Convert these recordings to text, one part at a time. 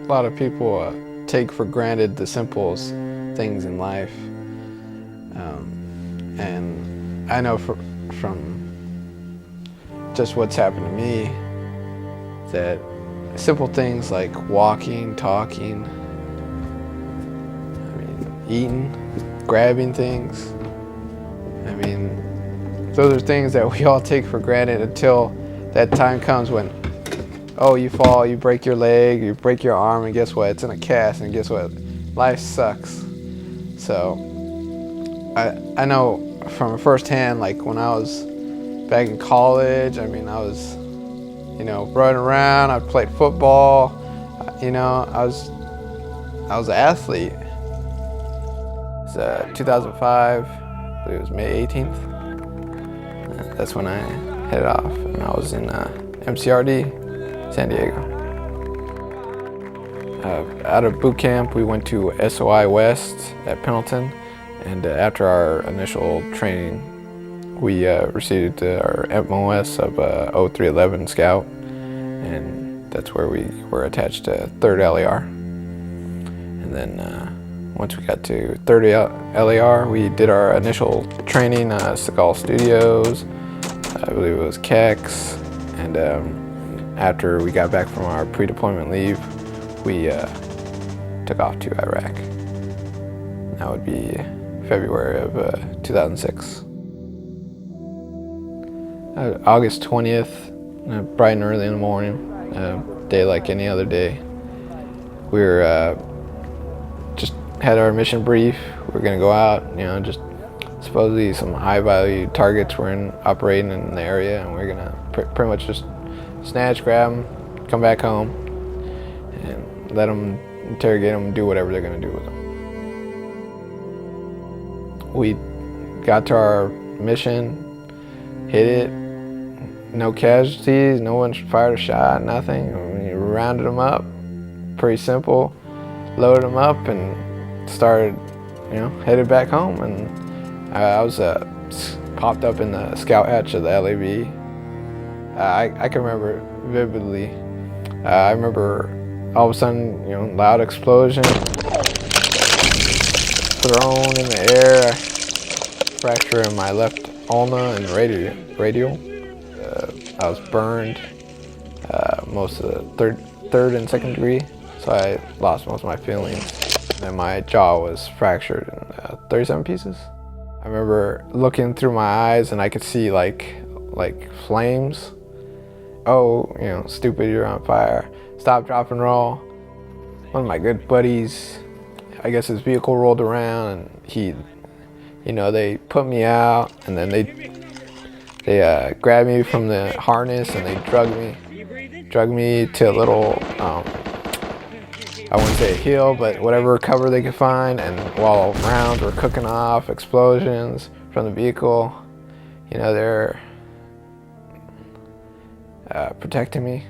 A lot of people take for granted the simplest things in life. And I know from just what's happened to me that simple things like walking, talking, eating, grabbing things, those are things that we all take for granted until that time comes when, oh, you fall, you break your leg, you break your arm, and guess what? It's in a cast, and guess what? Life sucks. So I know from firsthand, like when I was back in college, I was, running around, I played football, I was an athlete. It was 2005, I believe it was May 18th. That's when I headed off, and I was in MCRD, San Diego. Out of boot camp, we went to SOI West at Pendleton, and after our initial training, we received our MOS of 0311 Scout, and that's where we were attached to 3rd LAR. And then once we got to 3rd LAR, we did our initial training, Seagal Studios, I believe it was KEX, and after we got back from our pre-deployment leave, we took off to Iraq. That would be February of 2006. August 20th, bright and early in the morning, day like any other day. We were just had our mission brief. We were gonna go out, just supposedly some high value targets were operating in the area, and we're gonna pretty much just snatch, grab them, come back home, and let them interrogate them and do whatever they're gonna do with them. We got to our mission, hit it, no casualties, no one fired a shot, nothing. We rounded them up, pretty simple, loaded them up, and started, headed back home. And I was popped up in the scout hatch of the LAV. I can remember vividly. I remember all of a sudden, loud explosion, thrown in the air, fracture in my left ulna and radial. I was burned most of the third and second degree, so I lost most of my feelings. And my jaw was fractured in 37 pieces. I remember looking through my eyes and I could see like flames. Oh, stupid, you're on fire. Stop, drop, and roll. One of my good buddies, I guess his vehicle rolled around and they put me out, and then they grabbed me from the harness and they drug me to a little, I wouldn't say a hill, but whatever cover they could find, and while rounds were cooking off, explosions from the vehicle, they're protecting me.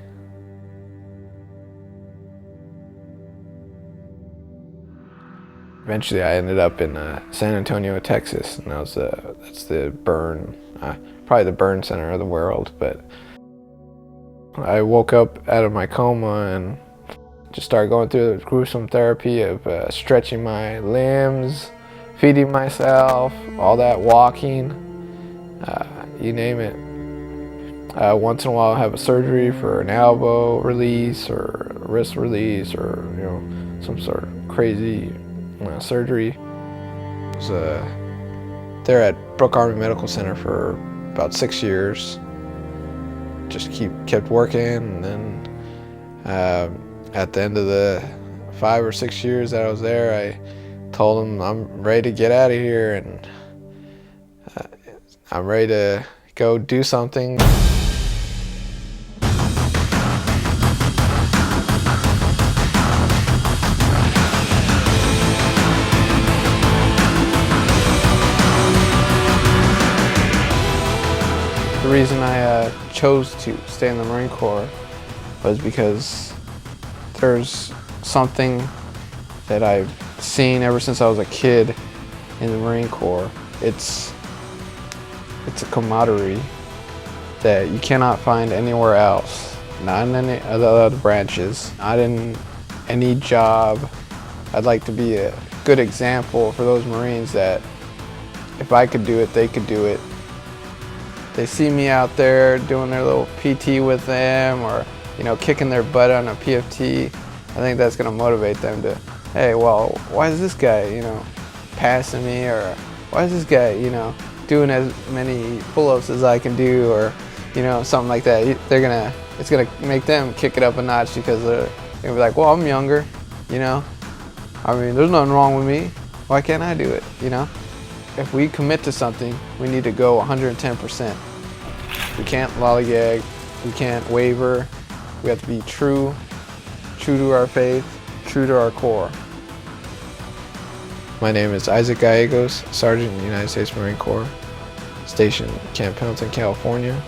Eventually I ended up in San Antonio, Texas, and that's the burn, probably the burn center of the world. But I woke up out of my coma and just started going through the gruesome therapy of stretching my limbs, feeding myself, all that walking, you name it. Once in a while I'll have a surgery for an elbow release or a wrist release, or some sort of crazy surgery. I was there at Brooke Army Medical Center for about 6 years. Just kept working, and then at the end of the 5 or 6 years that I was there, I told them I'm ready to get out of here, and I'm ready to go do something. The reason I chose to stay in the Marine Corps was because there's something that I've seen ever since I was a kid in the Marine Corps. It's a camaraderie that you cannot find anywhere else, not in any of the other branches, not in any job, I'd like to be a good example for those Marines that if I could do it, they could do it. They see me out there doing their little PT with them, or kicking their butt on a PFT. I think that's going to motivate them to, hey, well, why is this guy, passing me, or why is this guy, doing as many pull-ups as I can do, or something like that. It's gonna make them kick it up a notch, because they're gonna be like, well, I'm younger, I mean, there's nothing wrong with me. Why can't I do it, If we commit to something, we need to go 110%. We can't lollygag, we can't waver. We have to be true to our faith, true to our core. My name is Isaac Gallegos, Sergeant in the United States Marine Corps, stationed Camp Pendleton, California,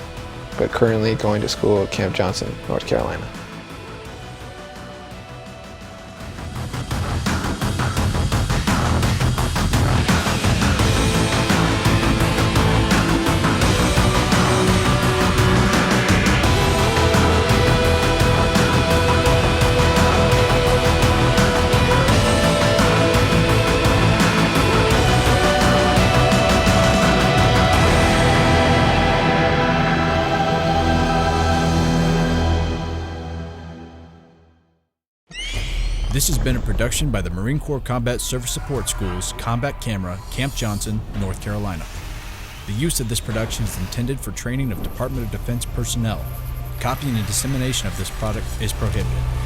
but currently going to school at Camp Johnson, North Carolina. This has been a production by the Marine Corps Combat Service Support School's Combat Camera, Camp Johnson, North Carolina. The use of this production is intended for training of Department of Defense personnel. Copying and dissemination of this product is prohibited.